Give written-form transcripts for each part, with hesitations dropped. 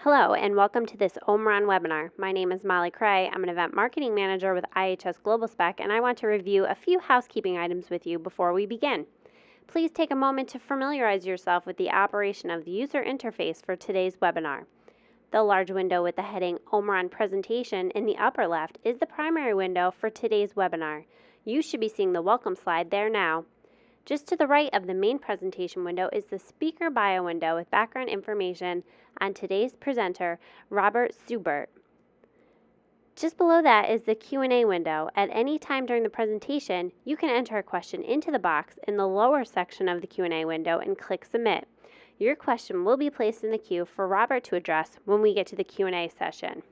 Hello and welcome to this Omron webinar. My name is Molly Cray. I'm an event marketing manager with IHS Global Spec, and I want to review a few housekeeping items with you before we begin. Please take a moment to familiarize yourself with the operation of the user interface for today's webinar. The large window with the heading Omron Presentation in the upper left is the primary window for today's webinar. You should be seeing the welcome slide there now. Just to the right of the main presentation window is the speaker bio window with background information on today's presenter, Robert Subert. Just below that is the Q&A window. At any time during the presentation, you can enter a question into the box in the lower section of the Q&A window and click Submit. Your question will be placed in the queue for Robert to address when we get to the Q&A session.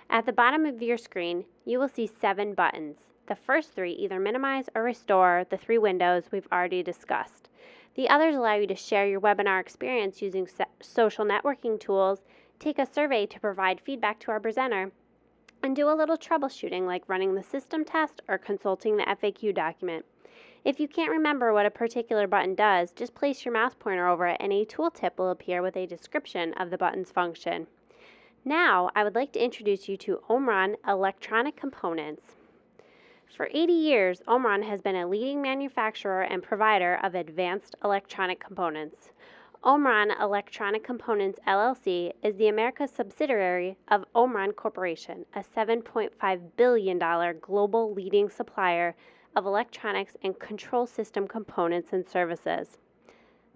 At the bottom of your screen, you will see 7 buttons. The first 3 either minimize or restore the 3 windows we've already discussed. The others allow you to share your webinar experience using social networking tools, take a survey to provide feedback to our presenter, and do a little troubleshooting like running the system test or consulting the FAQ document. If you can't remember what a particular button does, just place your mouse pointer over it and a tooltip will appear with a description of the button's function. Now, I would like to introduce you to Omron Electronic Components. For 80 years, Omron has been a leading manufacturer and provider of advanced electronic components. Omron Electronic Components LLC is the Americas subsidiary of Omron Corporation, a $7.5 billion global leading supplier of electronics and control system components and services.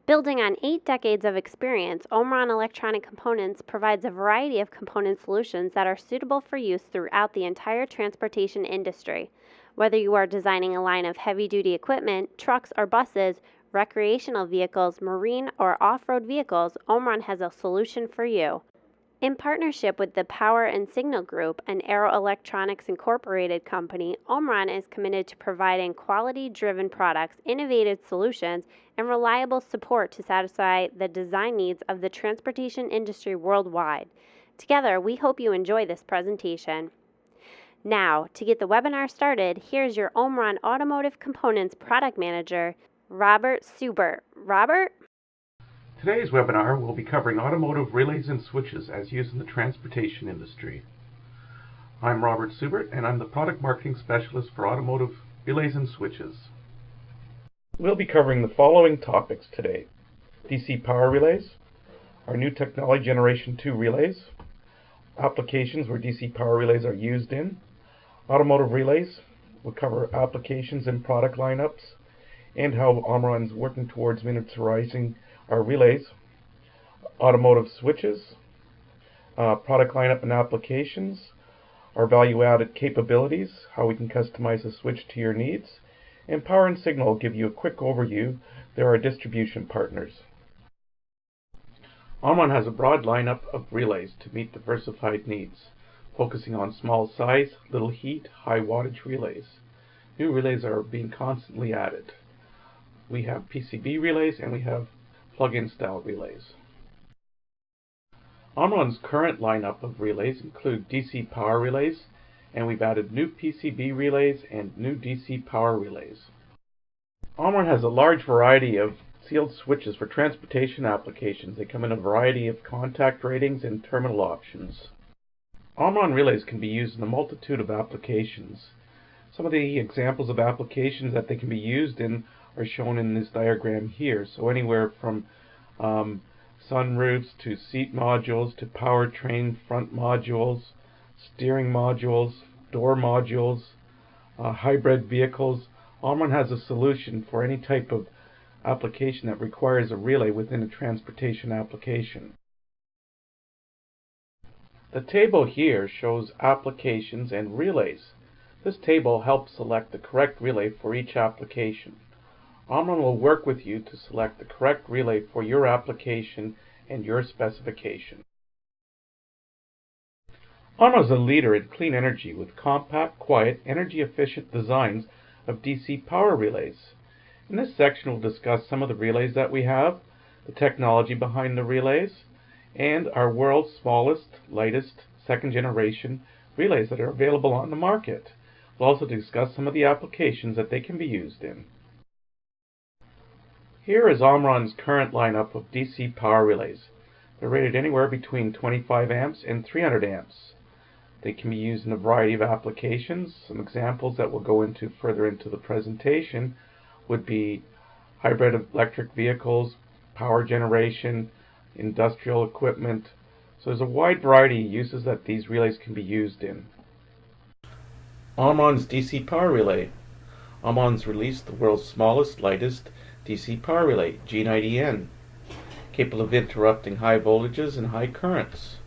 Building on 8 decades of experience, Omron Electronic Components provides a variety of component solutions that are suitable for use throughout the entire transportation industry. Whether you are designing a line of heavy-duty equipment, trucks or buses, recreational vehicles, marine or off-road vehicles, Omron has a solution for you. In partnership with the Power Signal Group, an Aero Electronics Incorporated company, Omron is committed to providing quality-driven products, innovative solutions, and reliable support to satisfy the design needs of the transportation industry worldwide. Together, we hope you enjoy this presentation. Now, to get the webinar started, here's your Omron Automotive Components Product Manager, Robert Subert. Robert? Today's webinar will be covering automotive relays and switches as used in the transportation industry. I'm Robert Subert, and I'm the Product Marketing Specialist for Automotive Relays and Switches. We'll be covering the following topics today: DC power relays, our new technology Generation 2 relays, applications where DC power relays are used in, automotive relays. We'll cover applications and product lineups, and how Omron is working towards miniaturizing our relays, automotive switches, product lineup and applications, our value-added capabilities, how we can customize a switch to your needs, and Power Signal will give you a quick overview. They're our distribution partners. Omron has a broad lineup of relays to meet diversified needs, focusing on small size, little heat, high wattage relays. New relays are being constantly added. We have PCB relays and we have plug-in style relays. Omron's current lineup of relays include DC power relays, and we've added new PCB relays and new DC power relays. Omron has a large variety of sealed switches for transportation applications. They come in a variety of contact ratings and terminal options. Omron relays can be used in a multitude of applications. Some of the examples of applications that they can be used in are shown in this diagram here. So anywhere from sunroofs to seat modules to powertrain front modules, steering modules, door modules, hybrid vehicles. Omron has a solution for any type of application that requires a relay within a transportation application. The table here shows applications and relays. This table helps select the correct relay for each application. Omron will work with you to select the correct relay for your application and your specification. Omron is a leader in clean energy with compact, quiet, energy-efficient designs of DC power relays. In this section, we'll discuss some of the relays that we have, the technology behind the relays, and our world's smallest, lightest, second-generation relays that are available on the market. We'll also discuss some of the applications that they can be used in. Here is Omron's current lineup of DC power relays. They're rated anywhere between 25 amps and 300 amps. They can be used in a variety of applications. Some examples that we'll go into further into the presentation would be hybrid electric vehicles, power generation, industrial equipment. So there's a wide variety of uses that these relays can be used in. Omron's DC power relay. Omron's released the world's smallest, lightest DC power relay, G90N, capable of interrupting high voltages and high currents.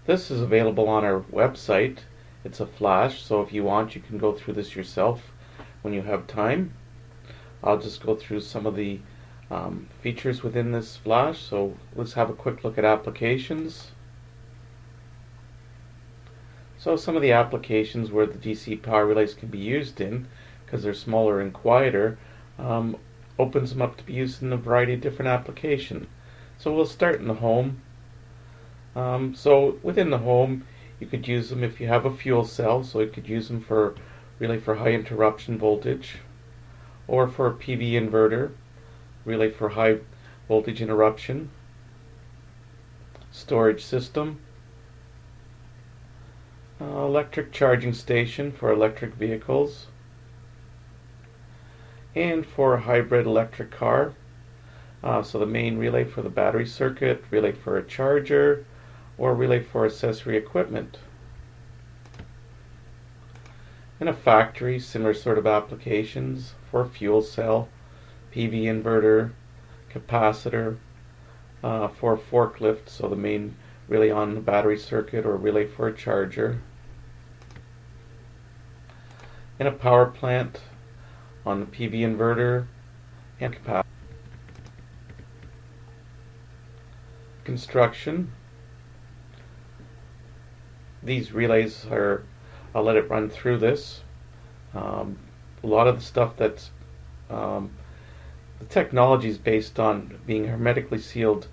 This is available on our website. It's a flash, so if you want, you can go through this yourself when you have time. I'll just go through some of the features within this flash. So let's have a quick look at applications. So some of the applications where the DC power relays can be used in, because they're smaller and quieter, opens them up to be used in a variety of different applications. So we'll start in the home. So within the home, you could use them if you have a fuel cell, so you could use them for relay for high interruption voltage, or for a PV inverter, relay for high voltage interruption, storage system, electric charging station for electric vehicles, and for a hybrid electric car. So the main relay for the battery circuit, relay for a charger, or relay for accessory equipment. In a factory, similar sort of applications for a fuel cell, PV inverter, capacitor, for a forklift, so the main relay on the battery circuit or relay for a charger. In a power plant, on the PV inverter and capacitor. Construction. These relays are, I'll let it run through this. A lot of the stuff that's, the technology is based on being a hermetically sealed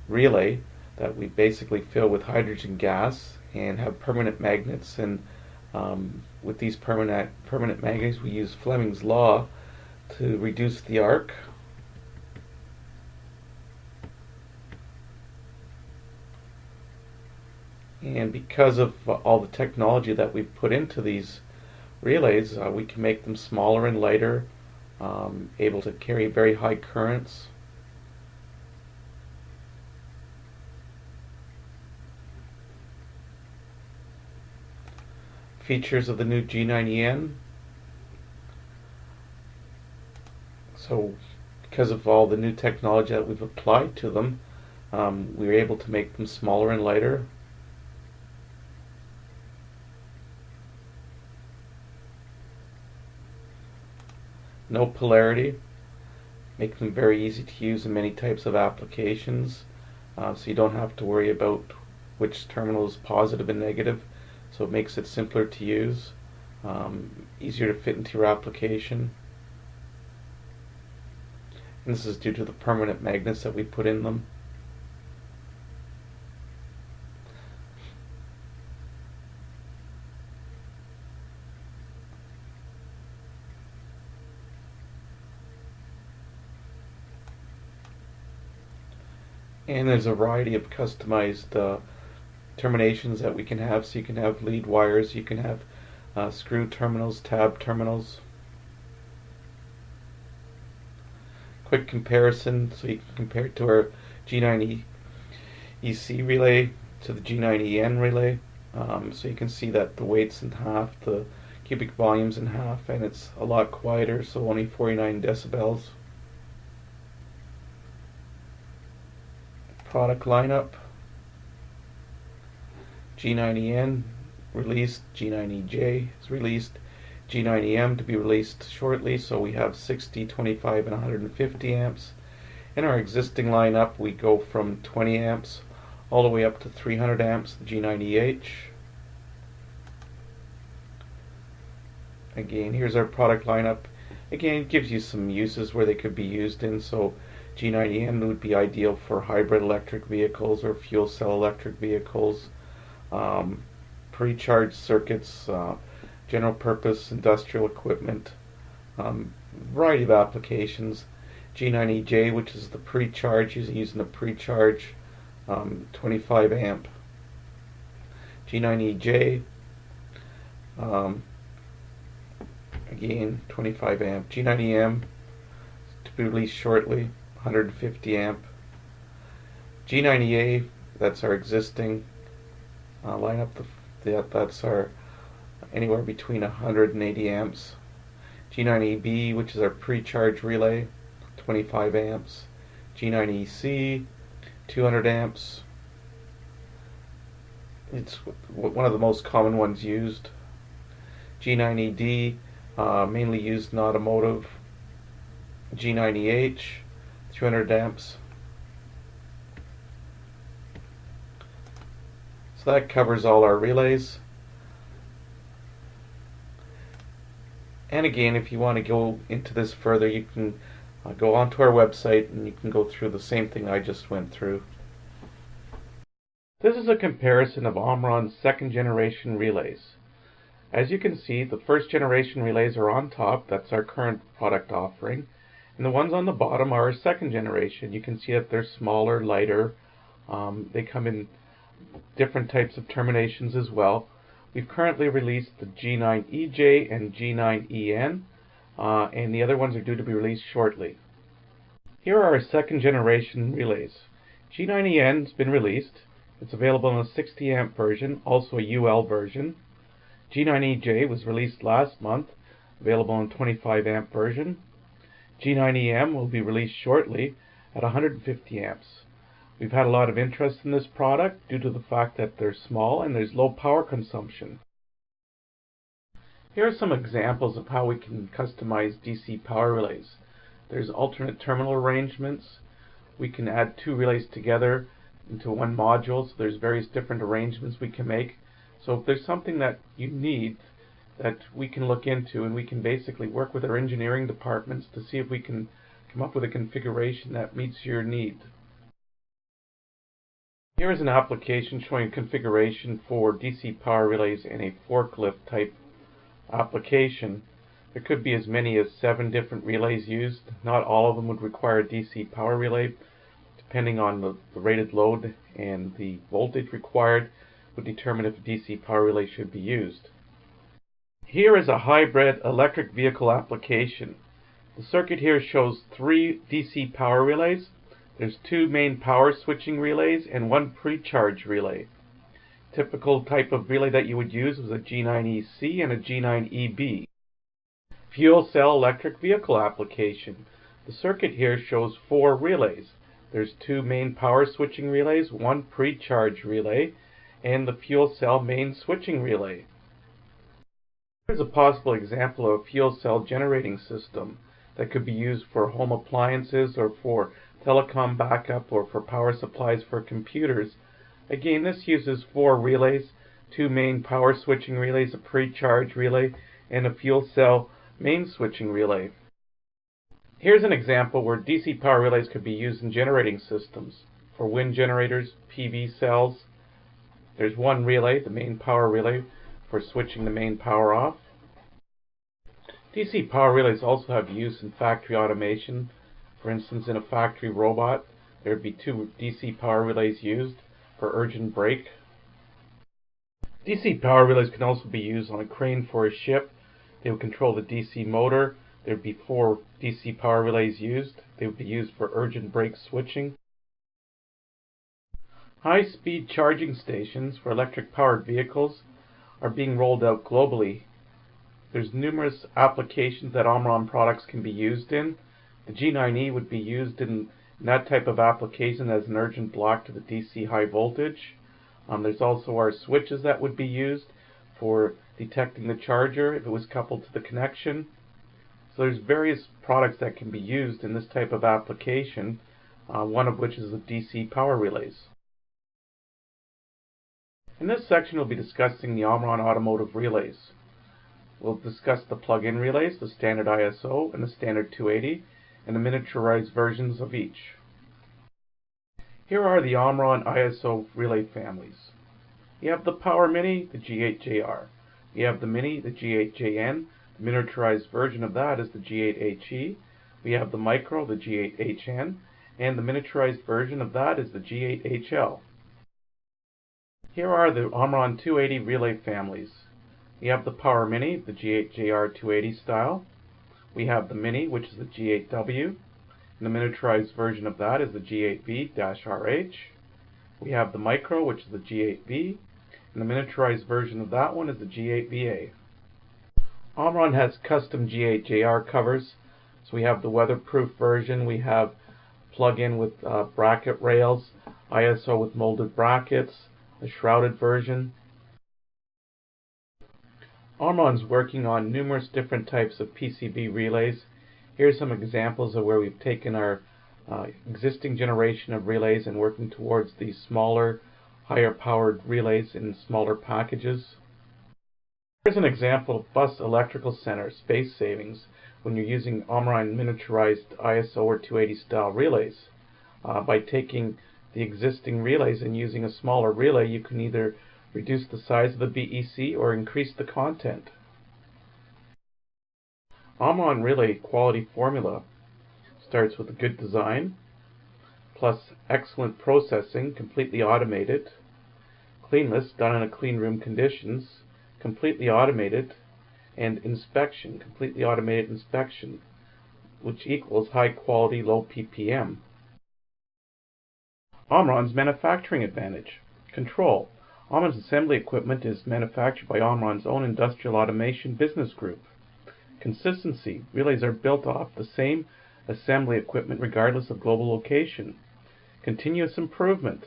relay that we basically fill with hydrogen gas and have permanent magnets, and with these permanent magnets we use Fleming's law to reduce the arc. And because of all the technology that we've put into these relays, we can make them smaller and lighter, able to carry very high currents. Features of the new G90N. So because of all the new technology that we've applied to them, we were able to make them smaller and lighter. No polarity, make them very easy to use in many types of applications, so you don't have to worry about which terminal is positive and negative, so it makes it simpler to use, easier to fit into your application. And this is due to the permanent magnets that we put in them. And there's a variety of customized terminations that we can have. So you can have lead wires, you can have screw terminals, tab terminals. Quick comparison, so you can compare it to our G90 EC relay to the G90N relay. So you can see that the weight's in half, the cubic volume's in half, and it's a lot quieter, so only 49 decibels. Product lineup: G90N released, G90J is released, G90M to be released shortly, so we have 60, 25, and 150 amps. In our existing lineup, we go from 20 amps all the way up to 300 amps, the G90H. Again, here's our product lineup. Again, it gives you some uses where they could be used in, so G90N would be ideal for hybrid electric vehicles or fuel cell electric vehicles, pre-charged circuits, general purpose industrial equipment, variety of applications. G9EJ, which is the pre-charge, using the pre-charge 25 amp. G9EJ, again 25 amp. G9EM, to be released shortly, 150 amp. G9EA, that's our existing lineup. That's our anywhere between 180 amps. G9EB, which is our pre-charge relay, 25 amps. G9EC, 200 amps. It's one of the most common ones used. G9ED, mainly used in automotive. G9EH, 200 amps. So that covers all our relays. And again, if you want to go into this further, you can go onto our website and you can go through the same thing I just went through. This is a comparison of Omron's second generation relays. As you can see, the first generation relays are on top. That's our current product offering. And the ones on the bottom are our second generation. You can see that they're smaller, lighter. They come in different types of terminations as well. We've currently released the G9EJ and G9EN, and the other ones are due to be released shortly. Here are our second generation relays. G9EN has been released. It's available in a 60 amp version, also a UL version. G9EJ was released last month, available in 25 amp version. G9EM will be released shortly at 150 amps. We've had a lot of interest in this product due to the fact that they're small and there's low power consumption. Here are some examples of how we can customize DC power relays. There's alternate terminal arrangements. We can add two relays together into one module, so there's various different arrangements we can make. So if there's something that you need that we can look into, and we can basically work with our engineering departments to see if we can come up with a configuration that meets your need. Here is an application showing a configuration for DC power relays in a forklift type application. There could be as many as 7 different relays used. Not all of them would require a DC power relay. Depending on the rated load and the voltage required would determine if a DC power relay should be used. Here is a hybrid electric vehicle application. The circuit here shows 3 DC power relays. There's 2 main power switching relays and 1 pre-charge relay. Typical type of relay that you would use was a G9EC and a G9EB. Fuel cell electric vehicle application. The circuit here shows 4 relays. There's 2 main power switching relays, 1 pre-charge relay, and the fuel cell main switching relay. Here's a possible example of a fuel cell generating system that could be used for home appliances or for telecom backup or for power supplies for computers. Again, this uses 4 relays, 2 main power switching relays, a pre-charge relay, and a fuel cell main switching relay. Here's an example where DC power relays could be used in generating systems. For wind generators, PV cells, there's 1 relay, the main power relay, for switching the main power off. DC power relays also have use in factory automation. For instance, in a factory robot, there would be 2 DC power relays used for urgent brake. DC power relays can also be used on a crane for a ship. They would control the DC motor. There would be 4 DC power relays used. They would be used for urgent brake switching. High-speed charging stations for electric-powered vehicles are being rolled out globally. There's numerous applications that Omron products can be used in. The G9E would be used in that type of application as an urgent block to the DC high voltage. There's also our switches that would be used for detecting the charger if it was coupled to the connection. So there's various products that can be used in this type of application, one of which is the DC power relays. In this section we'll be discussing the Omron Automotive relays. We'll discuss the plug-in relays, the standard ISO and the standard 280, and the miniaturized versions of each. Here are the Omron ISO relay families. You have the Power Mini, the G8JR. You have the Mini, the G8JN. The miniaturized version of that is the G8HE. We have the micro, the G8HN, and the miniaturized version of that is the G8HL. Here are the Omron 280 relay families. We have the Power Mini, the G8JR 280 style. We have the Mini, which is the G8W, and the miniaturized version of that is the G8V-RH. We have the Micro, which is the G8V, and the miniaturized version of that one is the G8VA. Omron has custom G8JR covers, so we have the weatherproof version, we have plug-in with bracket rails, ISO with molded brackets, a shrouded version. Omron's working on numerous different types of PCB relays. Here's some examples of where we've taken our existing generation of relays and working towards these smaller, higher powered relays in smaller packages. Here's an example of bus electrical center space savings when you're using Omron miniaturized ISO or 280 style relays. By taking the existing relays and using a smaller relay, you can either reduce the size of the BEC or increase the content. Omron relay quality formula starts with a good design, plus excellent processing, completely automated, cleanless, done in a clean room conditions, completely automated, and inspection, completely automated inspection, which equals high quality, low ppm. Omron's manufacturing advantage. Control. Omron's assembly equipment is manufactured by Omron's own industrial automation business group. Consistency. Relays are built off the same assembly equipment regardless of global location. Continuous improvement.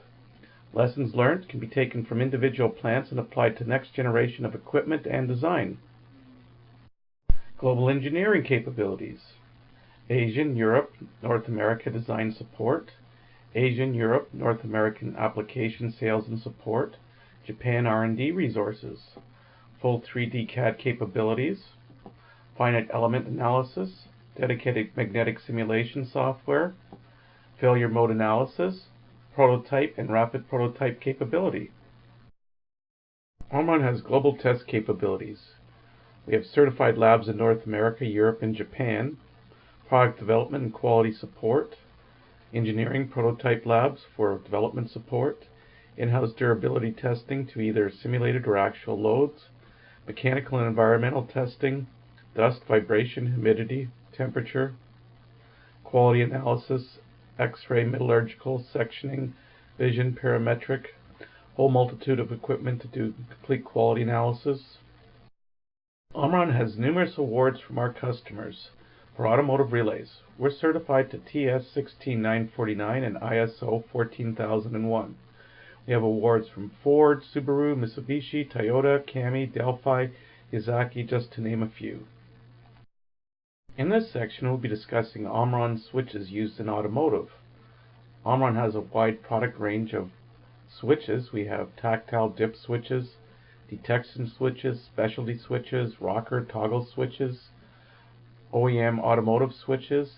Lessons learned can be taken from individual plants and applied to next generation of equipment and design. Global engineering capabilities. Asian, Europe, North America design support. Asian, Europe, North American application sales and support. Japan R&D resources. Full 3D CAD capabilities. Finite element analysis. Dedicated magnetic simulation software. Failure mode analysis. Prototype and rapid prototype capability. Omron has global test capabilities. We have certified labs in North America, Europe, and Japan, product development and quality support, engineering prototype labs for development support, in-house durability testing to either simulated or actual loads, mechanical and environmental testing, dust, vibration, humidity, temperature, quality analysis, X-ray, metallurgical, sectioning, vision, parametric, whole multitude of equipment to do complete quality analysis. Omron has numerous awards from our customers for automotive relays. We're certified to TS 16949 and ISO 14001. We have awards from Ford, Subaru, Mitsubishi, Toyota, Cami, Delphi, Yazaki, just to name a few. In this section, we'll be discussing Omron switches used in automotive. Omron has a wide product range of switches. We have tactile dip switches, detection switches, specialty switches, rocker toggle switches, OEM automotive switches,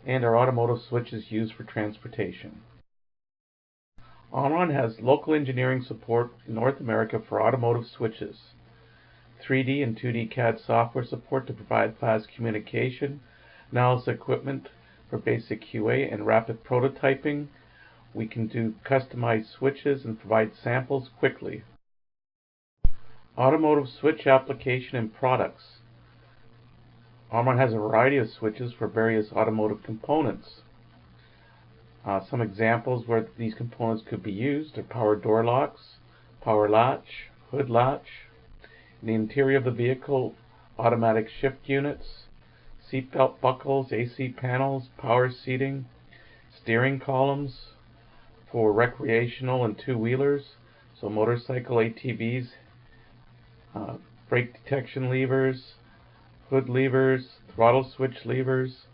and our automotive switches used for transportation. Omron has local engineering support in North America for automotive switches, 3D and 2D CAD software support to provide fast communication, analysis equipment for basic QA and rapid prototyping. We can do customized switches and provide samples quickly. Automotive switch application and products. Omron has a variety of switches for various automotive components. Some examples where these components could be used are power door locks, power latch, hood latch, in the interior of the vehicle, automatic shift units, seat belt buckles, AC panels, power seating, steering columns for recreational and two-wheelers, so motorcycle ATVs, brake detection levers, hood levers, throttle switch levers,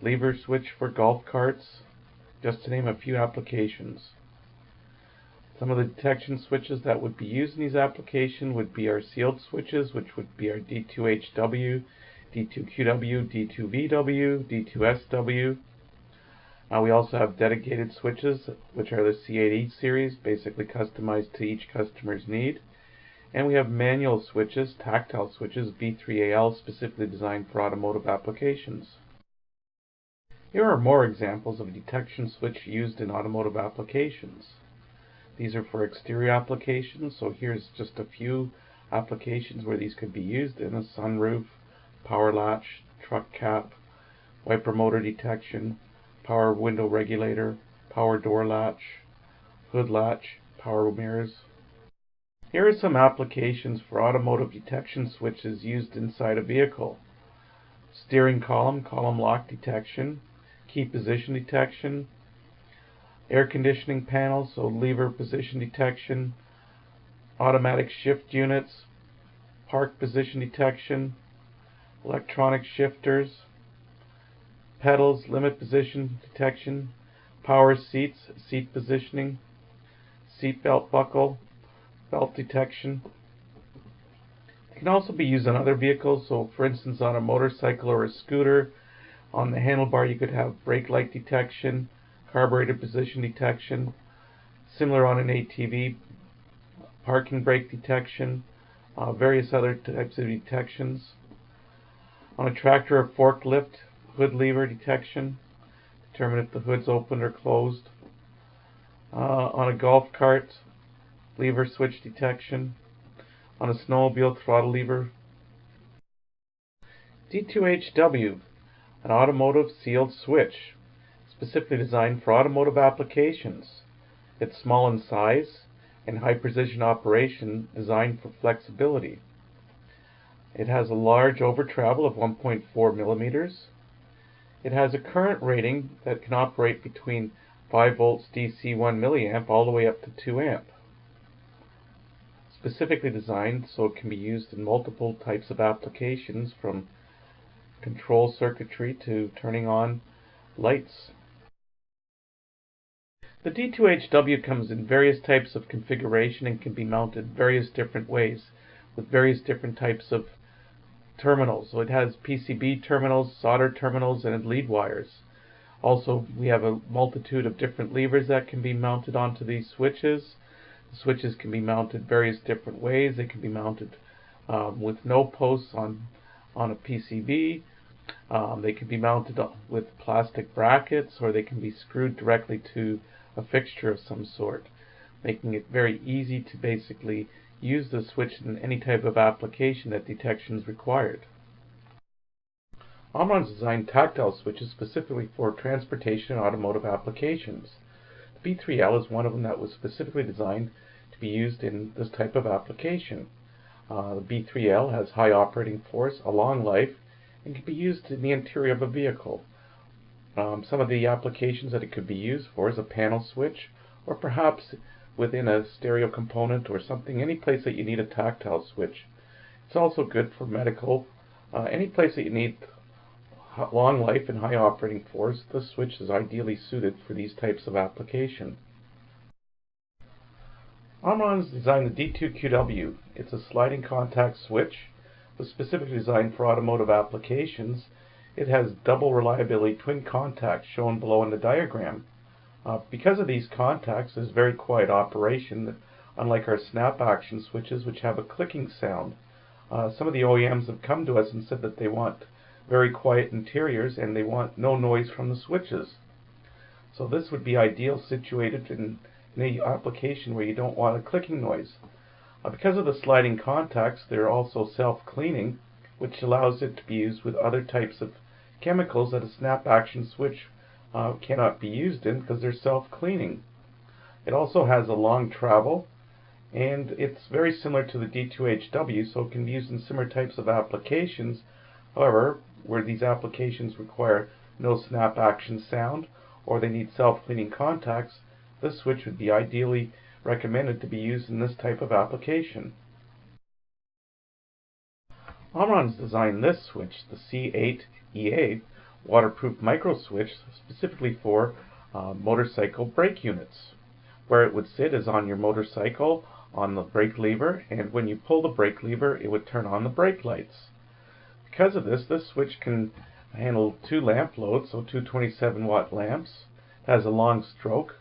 lever switch for golf carts, just to name a few applications. Some of the detection switches that would be used in these applications would be our sealed switches, which would be our D2HW, D2QW, D2VW, D2SW. We also have dedicated switches, which are the C8E series, basically customized to each customer's need. And we have manual switches, tactile switches, V3AL, specifically designed for automotive applications. Here are more examples of a detection switch used in automotive applications. These are for exterior applications, so here's just a few applications where these could be used: in a sunroof, power latch, truck cap, wiper motor detection, power window regulator, power door latch, hood latch, power mirrors. Here are some applications for automotive detection switches used inside a vehicle: steering column, column lock detection, key position detection, air conditioning panels, so lever position detection, automatic shift units, park position detection, electronic shifters, pedals, limit position detection, power seats, seat positioning, seat belt buckle, belt detection. It can also be used on other vehicles, so for instance on a motorcycle or a scooter, on the handlebar you could have brake light detection, carburetor position detection. Similar on an ATV, parking brake detection, various other types of detections. On a tractor or forklift, hood lever detection, determine if the hood's open or closed. On a golf cart, lever switch detection. On a snowmobile, throttle lever. D2HW, an automotive sealed switch, specifically designed for automotive applications. It's small in size and high precision operation, designed for flexibility. It has a large over travel of 1.4 millimeters. It has a current rating that can operate between 5 volts DC 1 milliamp all the way up to 2 amp. Specifically designed so it can be used in multiple types of applications, from control circuitry to turning on lights. The D2HW comes in various types of configuration and can be mounted various different ways with various different types of terminals. So it has PCB terminals, solder terminals, and lead wires. Also, we have a multitude of different levers that can be mounted onto these switches. The switches can be mounted various different ways. They can be mounted with no posts on a PCB. They can be mounted with plastic brackets, or they can be screwed directly to a fixture of some sort, making it very easy to basically use the switch in any type of application that detection is required. Omron's designed tactile switches specifically for transportation and automotive applications. The B3L is one of them that was specifically designed to be used in this type of application. The B3L has high operating force, a long life, and can be used in the interior of a vehicle. Some of the applications that it could be used for is a panel switch, or perhaps within a stereo component or something, any place that you need a tactile switch. It's also good for medical, any place that you need long life and high operating force. This switch is ideally suited for these types of application. Omron's designed the D2QW. It's a sliding contact switch, was specifically designed for automotive applications. It has double reliability twin contacts shown below in the diagram. Because of these contacts, there's very quiet operation, unlike our snap action switches, which have a clicking sound. Some of the OEMs have come to us and said that they want very quiet interiors and they want no noise from the switches. So this would be ideal situated in a application where you don't want a clicking noise. Because of the sliding contacts, they're also self-cleaning, which allows it to be used with other types of chemicals that a snap action switch cannot be used in because they're self-cleaning. It also has a long travel, and it's very similar to the D2HW, so it can be used in similar types of applications. However, where these applications require no snap action sound or they need self-cleaning contacts, this switch would be ideally recommended to be used in this type of application. Omron's designed this switch, the C8EA waterproof micro switch, specifically for motorcycle brake units. Where it would sit is on your motorcycle on the brake lever, and when you pull the brake lever it would turn on the brake lights. Because of this, this switch can handle 2 lamp loads, so 2 27-watt lamps. It has a long stroke,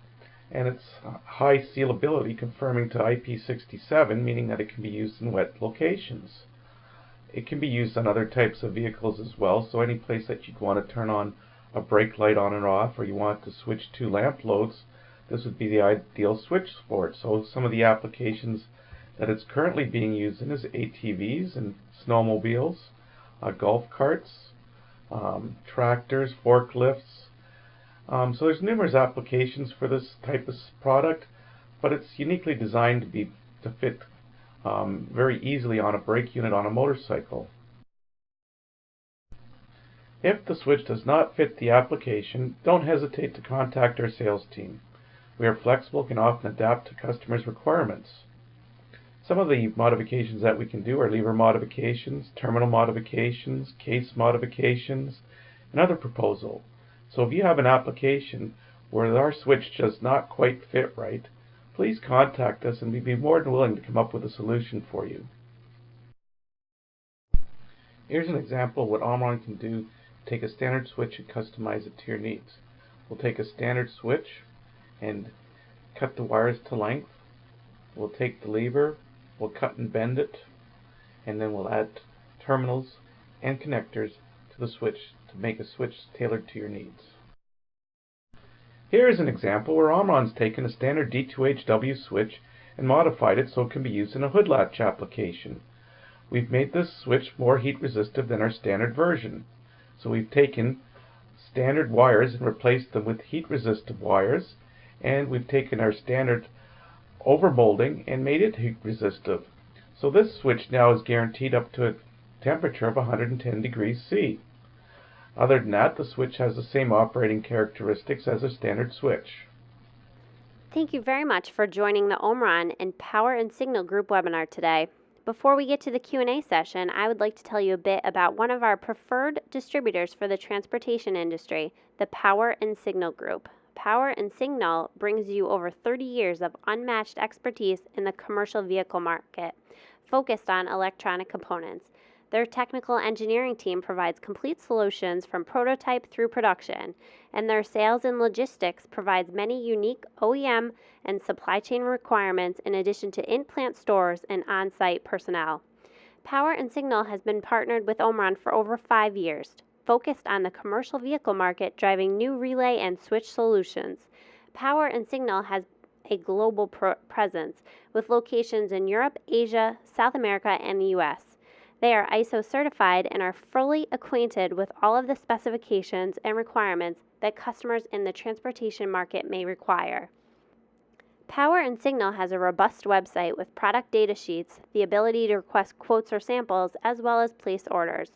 and it's high sealability, confirming to IP67, meaning that it can be used in wet locations. It can be used on other types of vehicles as well, so any place that you'd want to turn on a brake light on and off, or you want to switch to lamp loads, this would be the ideal switch for it. So some of the applications that it's currently being used in is ATVs and snowmobiles, golf carts, tractors, forklifts. So there's numerous applications for this type of product, but it's uniquely designed to fit very easily on a brake unit on a motorcycle. If the switch does not fit the application, don't hesitate to contact our sales team. We are flexible, can often adapt to customers' requirements. Some of the modifications that we can do are lever modifications, terminal modifications, case modifications, and other proposals. So if you have an application where our switch does not quite fit right, please contact us and we'd be more than willing to come up with a solution for you. Here's an example of what Omron can do. Take a standard switch and customize it to your needs. We'll take a standard switch and cut the wires to length. We'll take the lever, we'll cut and bend it, and then we'll add terminals and connectors to the switch to make a switch tailored to your needs. Here is an example where Omron's taken a standard D2HW switch and modified it so it can be used in a hood latch application. We've made this switch more heat resistive than our standard version. So we've taken standard wires and replaced them with heat resistive wires, and we've taken our standard overmolding and made it heat resistive. So this switch now is guaranteed up to a temperature of 110 degrees C. Other than that, the switch has the same operating characteristics as a standard switch. Thank you very much for joining the Omron and Power Signal Group webinar today. Before we get to the Q&A session, I would like to tell you a bit about one of our preferred distributors for the transportation industry, the Power Signal Group. Power Signal brings you over 30 years of unmatched expertise in the commercial vehicle market, focused on electronic components. Their technical engineering team provides complete solutions from prototype through production, and their sales and logistics provides many unique OEM and supply chain requirements in addition to in-plant stores and on-site personnel. Power Signal has been partnered with Omron for over 5 years, focused on the commercial vehicle market, driving new relay and switch solutions. Power Signal has a global presence with locations in Europe, Asia, South America, and the U.S. They are ISO certified and are fully acquainted with all of the specifications and requirements that customers in the transportation market may require. Power Signal has a robust website with product data sheets, the ability to request quotes or samples, as well as place orders.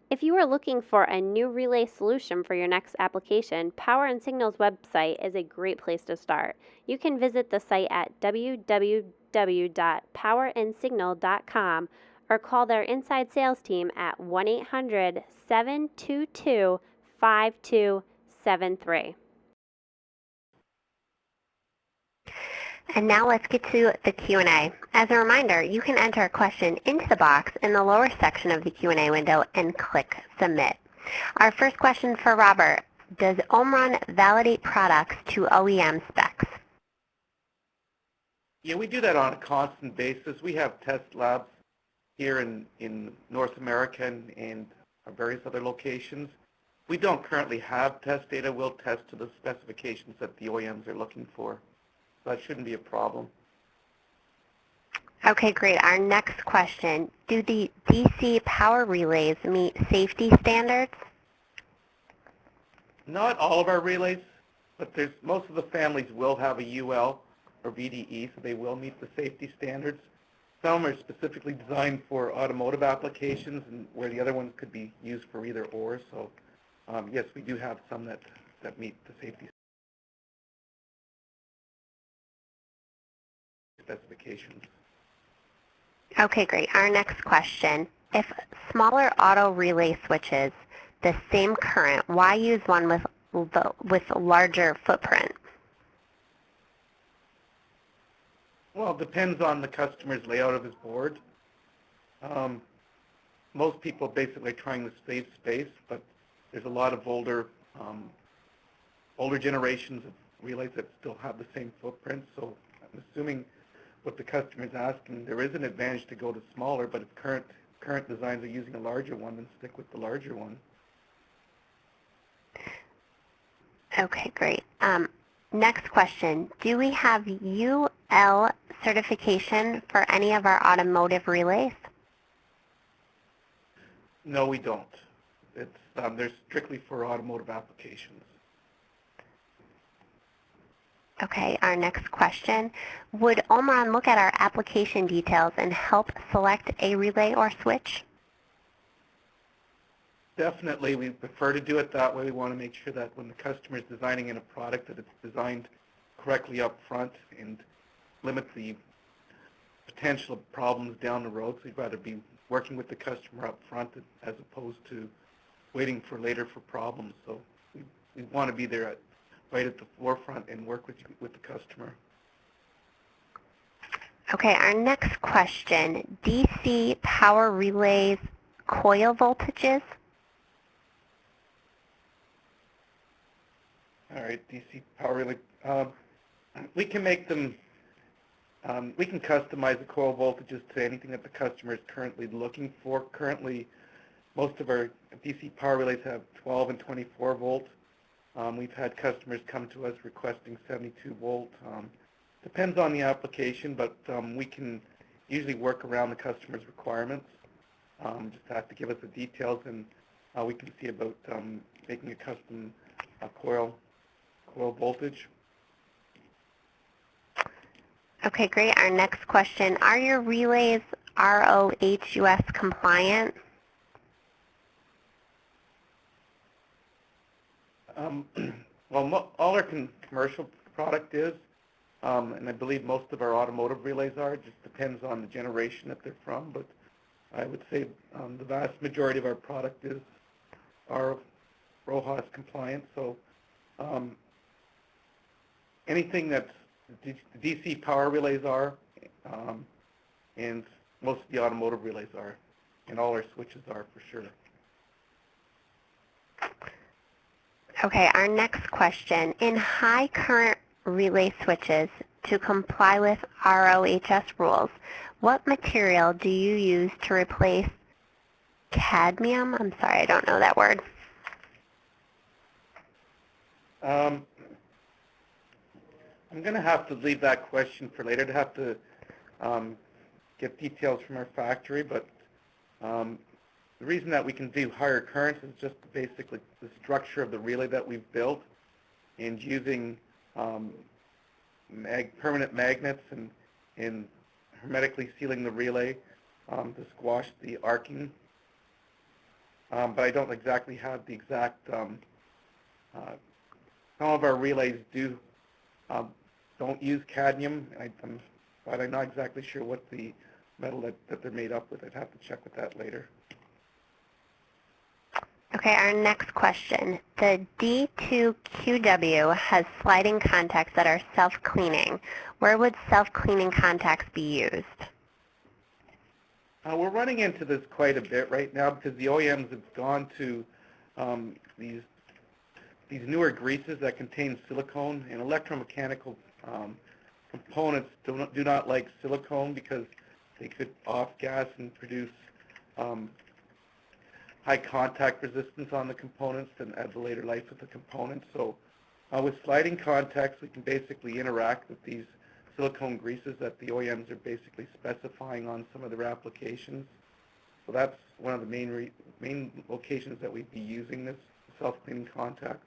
If you are looking for a new relay solution for your next application, Power Signal's website is a great place to start. You can visit the site at www.powerandsignal.com or call their inside sales team at 1-800-722-5273. And now let's get to the Q&A. As a reminder, you can enter a question into the box in the lower section of the Q&A window and click Submit. Our first question for Robert: does Omron validate products to OEM specs? Yeah, we do that on a constant basis. We have test labs here in North America and various other locations. We don't currently have test data. We'll test to the specifications that the OEMs are looking for. So that shouldn't be a problem. Okay, great. Our next question: do the DC power relays meet safety standards? Not all of our relays, but most of the families will have a UL or VDE, so they will meet the safety standards. Some are specifically designed for automotive applications, and where the other ones could be used for either or. So yes, we do have some that meet the safety specifications. Okay, great. Our next question: if smaller auto relay switches the same current, why use one with larger footprint? Well, it depends on the customer's layout of his board. Most people basically are trying to save space, but there's a lot of older generations of relays that still have the same footprint. So I'm assuming what the customer is asking, there is an advantage to go to smaller, but if current designs are using a larger one, then stick with the larger one. Okay, great. Next question. Do we have UL certification for any of our automotive relays? No, we don't. It's they're strictly for automotive applications. Okay, our next question. Would Omron look at our application details and help select a relay or switch? Definitely, we prefer to do it that way. We want to make sure that when the customer is designing in a product that it's designed correctly up front and limit the potential problems down the road. So we'd rather be working with the customer up front as opposed to waiting for later for problems. So we want to be there right at the forefront and work with the customer. Okay, our next question. DC power relays coil voltages? All right, DC power relay. We can make them, we can customize the coil voltages to anything that the customer is currently looking for. Currently, most of our DC power relays have 12 and 24 volt. We've had customers come to us requesting 72 volt. Depends on the application, but we can usually work around the customer's requirements. Just have to give us the details, and we can see about making a custom coil voltage. Okay, great. Our next question. Are your relays ROHUS compliant? Well, all our commercial product is, and I believe most of our automotive relays are. It just depends on the generation that they're from, but I would say the vast majority of our product are ROHUS compliant. So anything that's DC power relays are, and most of the automotive relays are, and all our switches are for sure. Okay, our next question. In high current relay switches, to comply with ROHS rules, what material do you use to replace cadmium? I'm sorry, I don't know that word. I'm going to have to leave that question for later. To have to get details from our factory, but the reason that we can do higher currents is just basically the structure of the relay that we've built, and using permanent magnets and hermetically sealing the relay to squash the arcing. But I don't exactly have the exact. Some of our relays don't use cadmium, but I'm not exactly sure what the metal that they're made up with. I'd have to check with that later. Okay, our next question. The D2QW has sliding contacts that are self-cleaning. Where would self-cleaning contacts be used? We're running into this quite a bit right now because the OEMs have gone to these newer greases that contain silicone, and electromechanical components do not like silicone because they could off-gas and produce high contact resistance on the components and add the later life of the components. So with sliding contacts, we can basically interact with these silicone greases that the OEMs are basically specifying on some of their applications. So that's one of the main locations that we'd be using this self-cleaning contacts.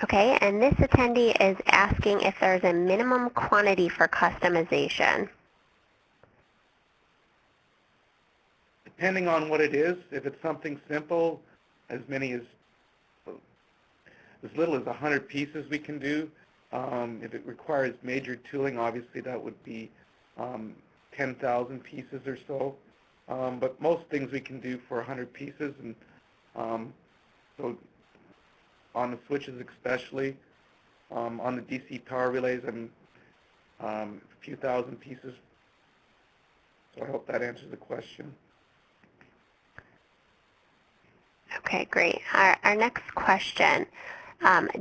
Okay, and this attendee is asking if there's a minimum quantity for customization. Depending on what it is, if it's something simple, as little as 100 pieces we can do. If it requires major tooling, obviously that would be 10,000 pieces or so. But most things we can do for 100 pieces, and so on the switches especially, on the DC power relays, a few thousand pieces. So I hope that answers the question. Okay, great. Our next question,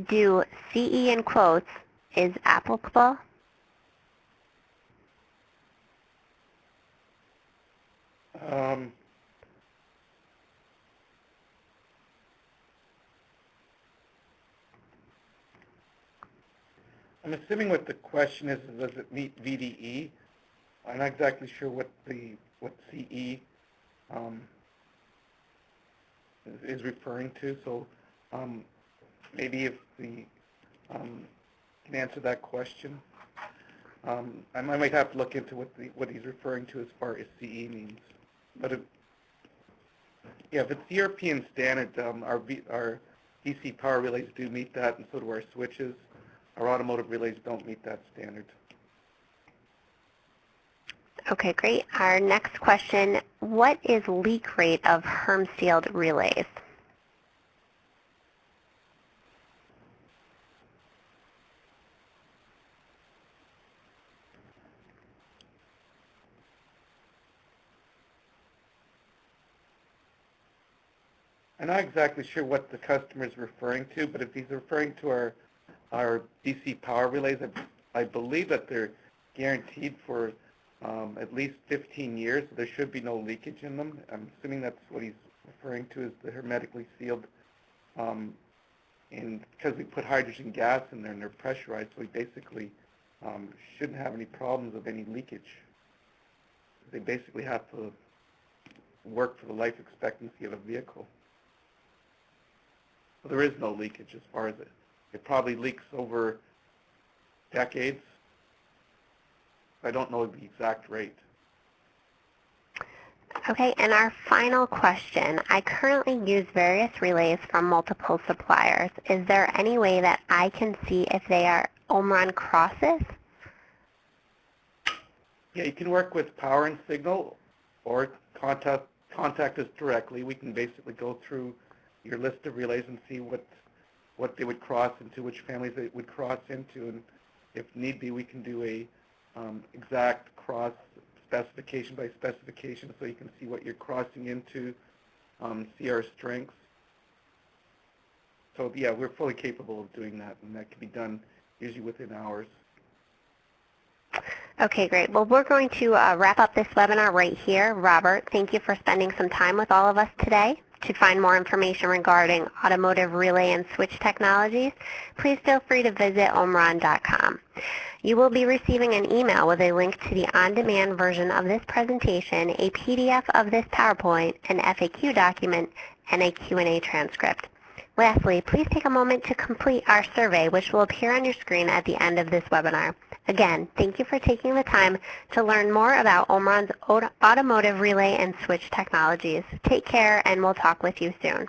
do CE in quotes is applicable? I'm assuming what the question is does it meet VDE? I'm not exactly sure what CE is referring to. So maybe if the can answer that question. I might have to look into what he's referring to as far as CE means. But if it's European standard, our DC power relays do meet that, and so do our switches. Our automotive relays don't meet that standard. Okay, great. Our next question, what is leak rate of Herm-sealed relays? I'm not exactly sure what the customer is referring to, but if he's referring to our DC power relays, I believe that they're guaranteed for at least 15 years. So there should be no leakage in them. I'm assuming that's what he's referring to as the hermetically sealed. And because we put hydrogen gas in there and they're pressurized, so we basically shouldn't have any problems of any leakage. They basically have to work for the life expectancy of a vehicle. So there is no leakage as far as it. It probably leaks over decades. I don't know the exact rate. Okay, and our final question. I currently use various relays from multiple suppliers. Is there any way that I can see if they are Omron crosses? Yeah, you can work with Power and Signal or contact us directly. We can basically go through your list of relays and see what they would cross into, which families they would cross into, and if need be, we can do a exact cross specification by specification so you can see what you're crossing into, see our strengths. So yeah, we're fully capable of doing that, and that can be done usually within hours. Okay, great. Well, we're going to wrap up this webinar right here. Robert, thank you for spending some time with all of us today. To find more information regarding automotive relay and switch technologies, please feel free to visit omron.com. You will be receiving an email with a link to the on-demand version of this presentation, a PDF of this PowerPoint, an FAQ document, and a Q&A transcript. Lastly, please take a moment to complete our survey, which will appear on your screen at the end of this webinar. Again, thank you for taking the time to learn more about Omron's automotive relay and switch technologies. Take care, and we'll talk with you soon.